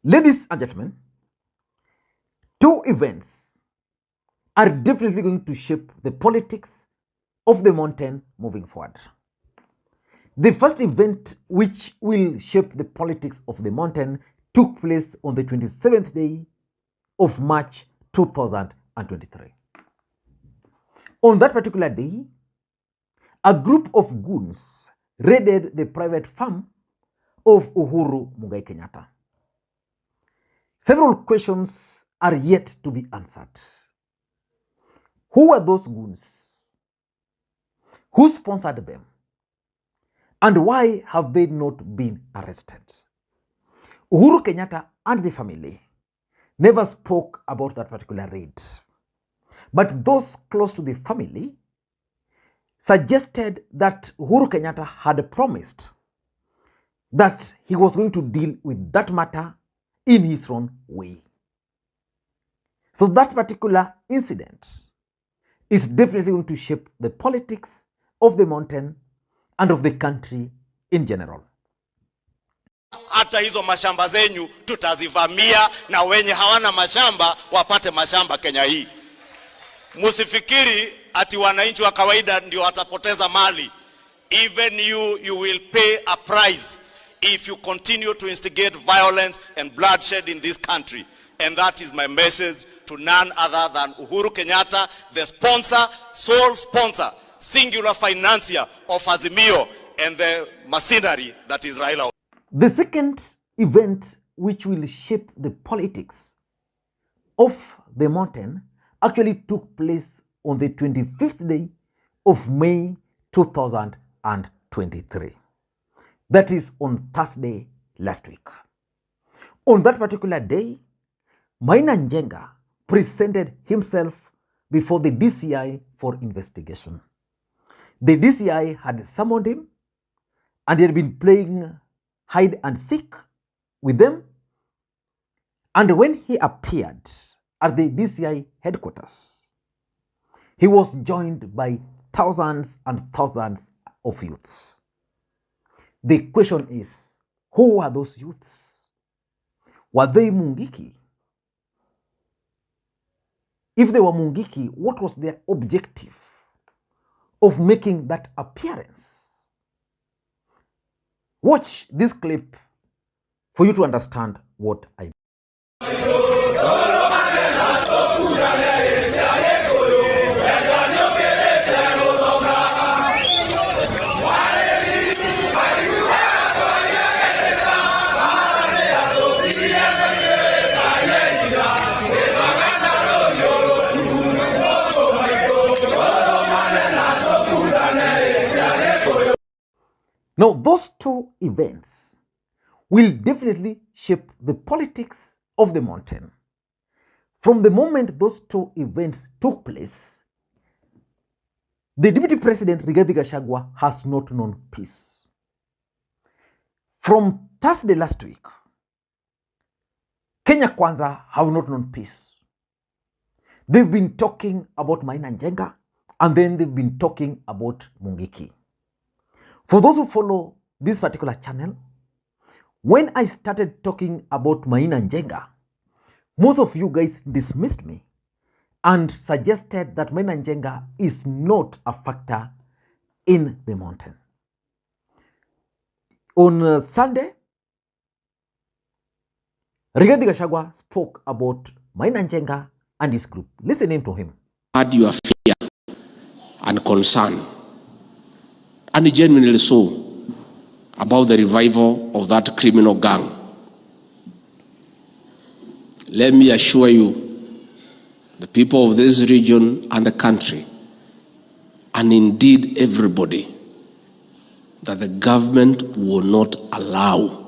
Ladies and gentlemen, two events are definitely going to shape the politics of the mountain moving forward. The first event which will shape the politics of the mountain took place on the 27th day of March 2023. On that particular day, a group of goons raided the private farm of Uhuru Kenyatta. Several questions are yet to be answered. Who are those goons? Who sponsored them? And why have they not been arrested? Uhuru Kenyatta and the family never spoke about that particular raid. But those close to the family suggested that Uhuru Kenyatta had promised that he was going to deal with that matter in his own way. So that particular incident is definitely going to shape the politics of the mountain and of the country in general. Hata hizo mashamba zenyu tutazivamia na wenye hawana mashamba wapate mashamba Kenya hii. Musifikiri ati wananchi wa kawaida ndio watapoteza mali. Even you will pay a price if you continue to instigate violence and bloodshed in this country. And that is my message to none other than Uhuru Kenyatta, the sponsor, sole sponsor, singular financier of Azimio and the mercenary that is Raila. The second event which will shape the politics of the mountain actually took place on the 25th day of May 2023. That is on Thursday last week. On that particular day, Maina Jenga presented himself before the DCI for investigation. The DCI had summoned him and he had been playing hide and seek with them. And when he appeared at the DCI headquarters, he was joined by thousands and thousands of youths. The question is, who are those youths? Were they Mungiki? If they were Mungiki, what was their objective of making that appearance? Watch this clip for you to understand what I mean. Now, those two events will definitely shape the politics of the mountain. From the moment those two events took place, the Deputy President Rigathi Gachagua has not known peace. From Thursday last week, Kenya Kwanza have not known peace. They've been talking about Maina Jenga and then they've been talking about Mungiki. For those who follow this particular channel, when I started talking about Maina Jenga, most of you guys dismissed me and suggested that Maina Jenga is not a factor in the mountain. On Sunday, Rigathi Gachagua spoke about Maina Jenga and his group. Listen to him. Had your fear and concern, and genuinely so, about the revival of that criminal gang. Let me assure you, the people of this region and the country, and indeed everybody, that the government will not allow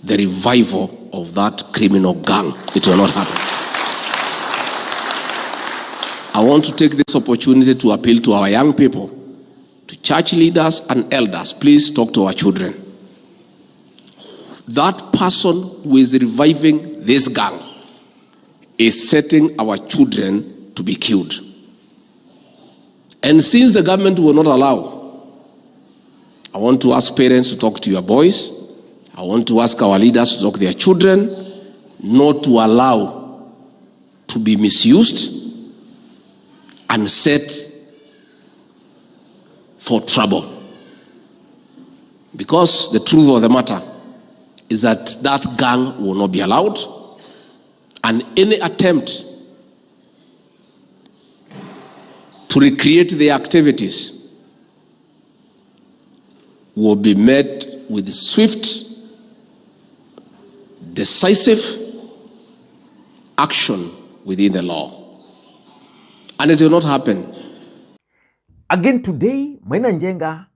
the revival of that criminal gang. It will not happen. I want to take this opportunity to appeal to our young people, to church leaders and elders. Please talk to our children. That person who is reviving this gang is setting our children to be killed. And since the government will not allow, I want to ask parents to talk to your boys. I want to ask our leaders to talk to their children not to allow to be misused and set for trouble. Because the truth of the matter is that that gang will not be allowed, and any attempt to recreate the activities will be met with swift, decisive action within the law. And it will not happen. Again today, Maina Njenga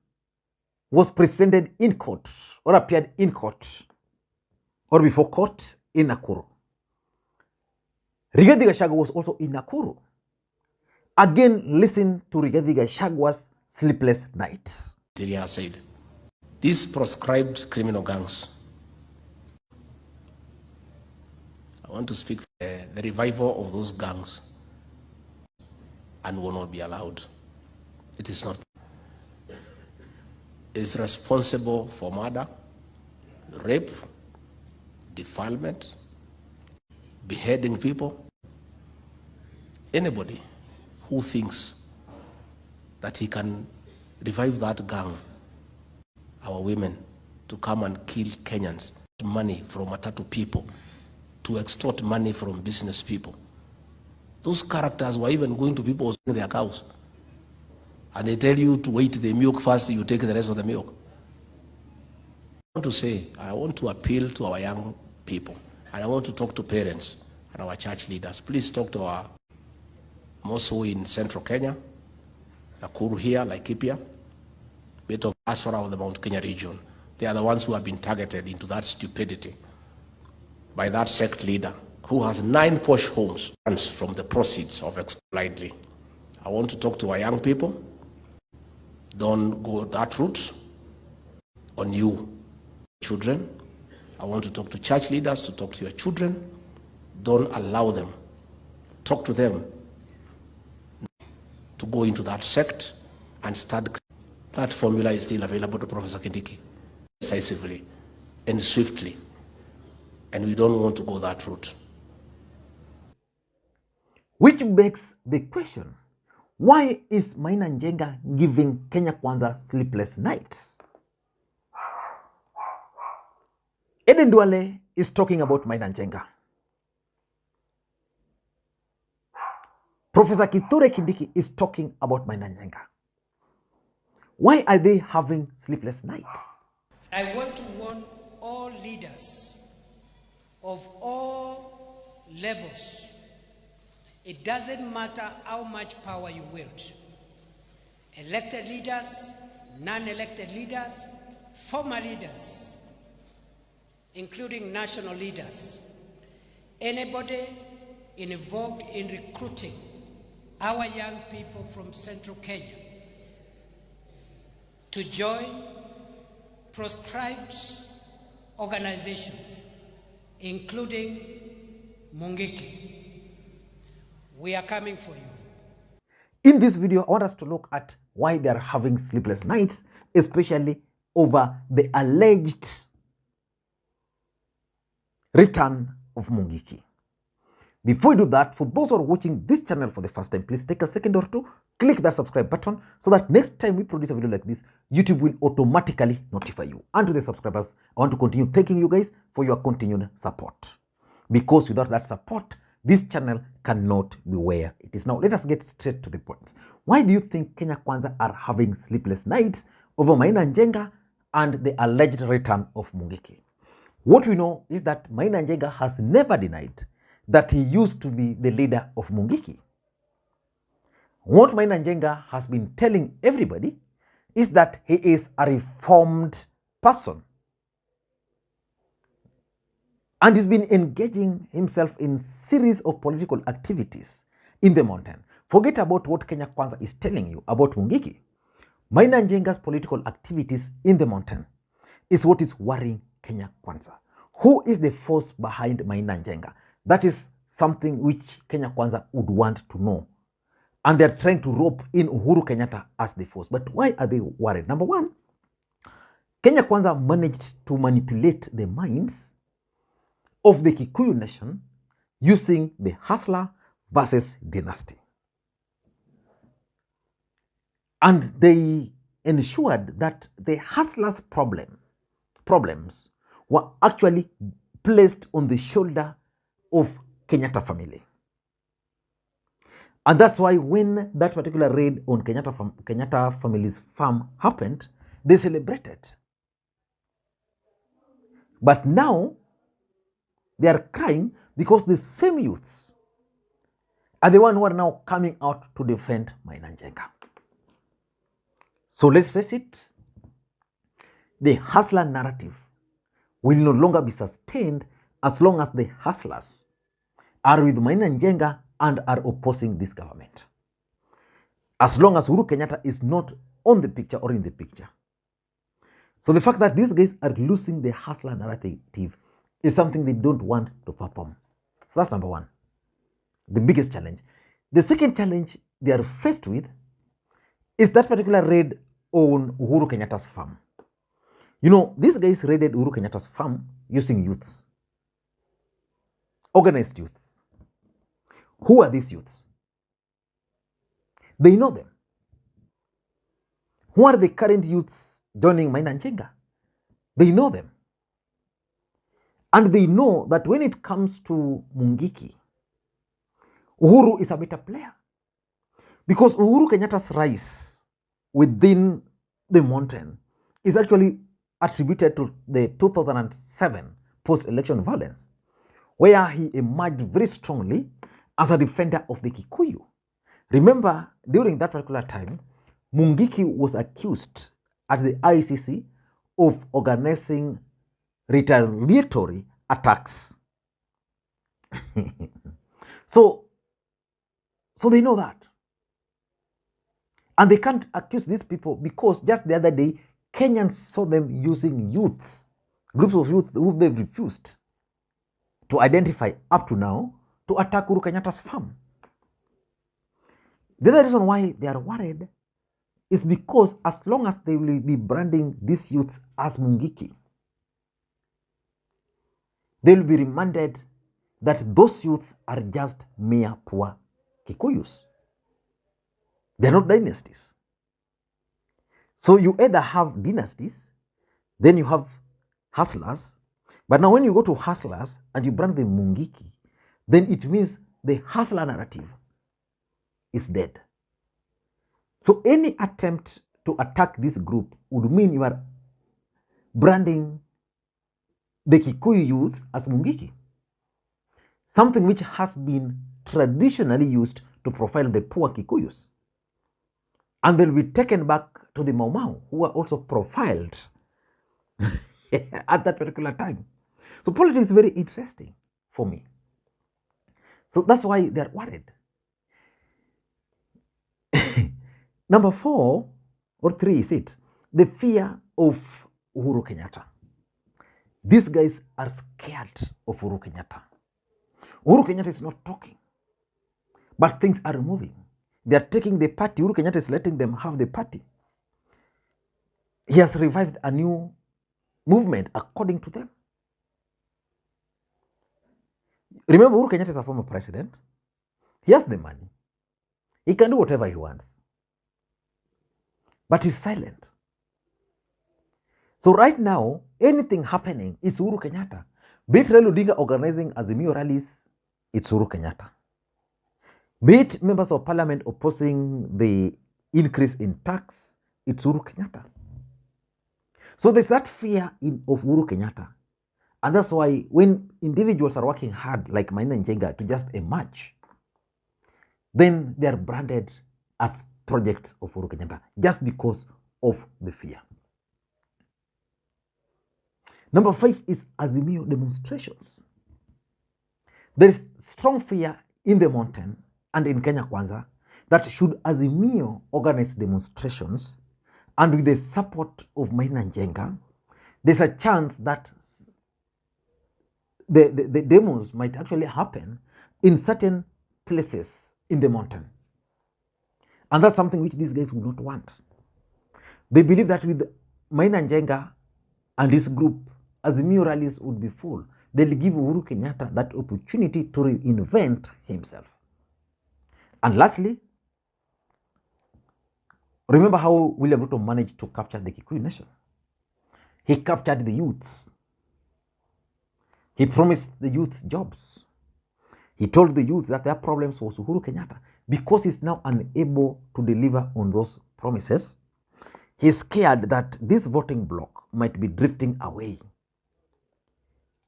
was presented in court or appeared in court or before court in Nakuru. Rigathi Gachagua was also in Nakuru. Again, listen to Rigathi Gachagua's sleepless night. Syria said, these proscribed criminal gangs, I want to speak for the revival of those gangs, and will not be allowed. It is not. Is responsible for murder, rape, defilement, beheading people. Anybody who thinks that he can revive that gang, our women, to come and kill Kenyans, money from Matatu people, to extort money from business people. Those characters were even going to people in their cows. And they tell you to wait the milk first, you take the rest of the milk. I want to appeal to our young people, and I want to talk to parents and our church leaders. Please talk to our, more so in central Kenya, Nakuru here, Laikipia, bit of as far out of the Mount Kenya region. They are the ones who have been targeted into that stupidity by that sect leader who has 9 posh homes from the proceeds of blindly. I want to talk to our young people. Don't go that route on you, children. I want to talk to church leaders, to talk to your children. Don't allow them. Talk to them to go into that sect and start. That formula is still available to Professor Kindiki, decisively and swiftly. And we don't want to go that route. Which begs the question, why is Maina Njenga giving Kenya Kwanza sleepless nights? Eden Duale is talking about Maina Njenga. Professor Kithure Kindiki is talking about Maina Njenga. Why are they having sleepless nights? I want to warn all leaders of all levels. It doesn't matter how much power you wield. Elected leaders, non-elected leaders, former leaders, including national leaders, anybody involved in recruiting our young people from central Kenya to join proscribed organizations, including Mungiki. We are coming for you. In this video, I want us to look at why they are having sleepless nights, especially over the alleged return of Mungiki. Before we do that, for those who are watching this channel for the first time, please take a second or two, click that subscribe button so that next time we produce a video like this, YouTube will automatically notify you. And to the subscribers, I want to continue thanking you guys for your continued support. Because without that support, this channel cannot be where it is now. Let us get straight to the point. Why do you think Kenya Kwanza are having sleepless nights over Maina Njenga and the alleged return of Mungiki? What we know is that Maina Njenga has never denied that he used to be the leader of Mungiki. What Maina Njenga has been telling everybody is that he is a reformed person. And he's been engaging himself in series of political activities in the mountain. Forget about what Kenya Kwanza is telling you about Mungiki. Maina Njenga's political activities in the mountain is what is worrying Kenya Kwanza. Who is the force behind Maina Njenga? That is something which Kenya Kwanza would want to know. And they're trying to rope in Uhuru Kenyatta as the force. But why are they worried? Number one, Kenya Kwanza managed to manipulate the minds of the Kikuyu nation using the hustler versus dynasty. And they ensured that the hustlers' problems were actually placed on the shoulder of Kenyatta family. And that's why when that particular raid on Kenyatta family's farm happened, they celebrated. But now they are crying because the same youths are the ones who are now coming out to defend Maina Jenga. So let's face it, the hustler narrative will no longer be sustained as long as the hustlers are with Maina Jenga and are opposing this government. As long as Uhuru Kenyatta is not on the picture or in the picture. So the fact that these guys are losing the hustler narrative is something they don't want to perform. So that's number one, the biggest challenge. The second challenge they are faced with is that particular raid on Uhuru Kenyatta's farm. You know, these guys raided Uhuru Kenyatta's farm using youths, organized youths. Who are these youths? They know them. Who are the current youths joining Maina Jenga? They know them. And they know that when it comes to Mungiki, Uhuru is a better player. Because Uhuru Kenyatta's rise within the mountain is actually attributed to the 2007 post-election violence, where he emerged very strongly as a defender of the Kikuyu. Remember, during that particular time, Mungiki was accused at the ICC of organizing retaliatory attacks. So they know that. And they can't accuse these people because just the other day, Kenyans saw them using youths, groups of youth who they've refused to identify up to now, to attack Uhuru Kenyatta's farm. The other reason why they are worried is because as long as they will be branding these youths as Mungiki, they will be reminded that those youths are just mere poor Kikuyus. They're not dynasties. So you either have dynasties, then you have hustlers. But now when you go to hustlers and you brand them Mungiki, then it means the hustler narrative is dead. So any attempt to attack this group would mean you are branding the Kikuyu youth as Mungiki, something which has been traditionally used to profile the poor Kikuyus. And they'll be taken back to the Mau Mau, who are also profiled at that particular time. So politics is very interesting for me. So that's why they're worried. Number 4 or 3 is it, the fear of Uhuru Kenyatta. These guys are scared of Uhuru Kenyatta. Uhuru Kenyatta is not talking, but things are moving. They are taking the party. Uhuru Kenyatta is letting them have the party. He has revived a new movement according to them. Remember, Uhuru Kenyatta is a former president. He has the money. He can do whatever he wants. But he's silent. So right now, anything happening is Uhuru Kenyatta. Be it Raila Odinga organizing Azimio rallies, it's Uhuru Kenyatta. Be it members of parliament opposing the increase in tax, it's Uhuru Kenyatta. So there's that fear of Uhuru Kenyatta. And that's why when individuals are working hard, like Maina Jenga, to just emerge, then they are branded as projects of Uhuru Kenyatta, just because of the fear. Number 5 is Azimio demonstrations. There is strong fear in the mountain and in Kenya Kwanza that should Azimio organize demonstrations and with the support of Maina Jenga, there's a chance that the demos might actually happen in certain places in the mountain. And that's something which these guys would not want. They believe that with Maina Jenga and this group, Azimio rallies would be full they'll give Uhuru Kenyatta that opportunity to reinvent himself. And lastly, remember how William Ruto managed to capture the Kikuyu nation. He captured the youths. He promised the youth jobs. He told the youth that their problems was Uhuru Kenyatta. Because he's now unable to deliver on those promises, he's scared that this voting bloc might be drifting away.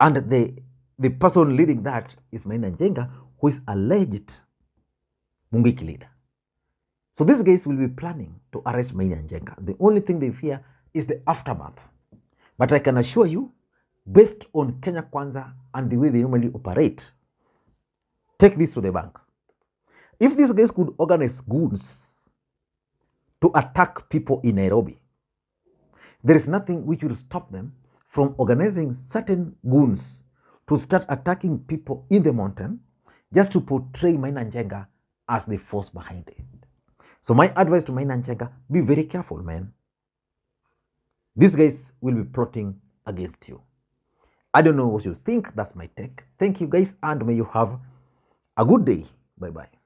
And the person leading that is Maina Jenga, who is alleged Mungiki leader. So these guys will be planning to arrest Maina Jenga. The only thing they fear is the aftermath. But I can assure you, based on Kenya Kwanza and the way they normally operate, take this to the bank. If these guys could organize goons to attack people in Nairobi, there is nothing which will stop them from organizing certain goons to start attacking people in the mountain just to portray Maina Jenga as the force behind it. So my advice to Maina Jenga, be very careful, man. These guys will be plotting against you. I don't know what you think. That's my take. Thank you guys, and may you have a good day. Bye-bye.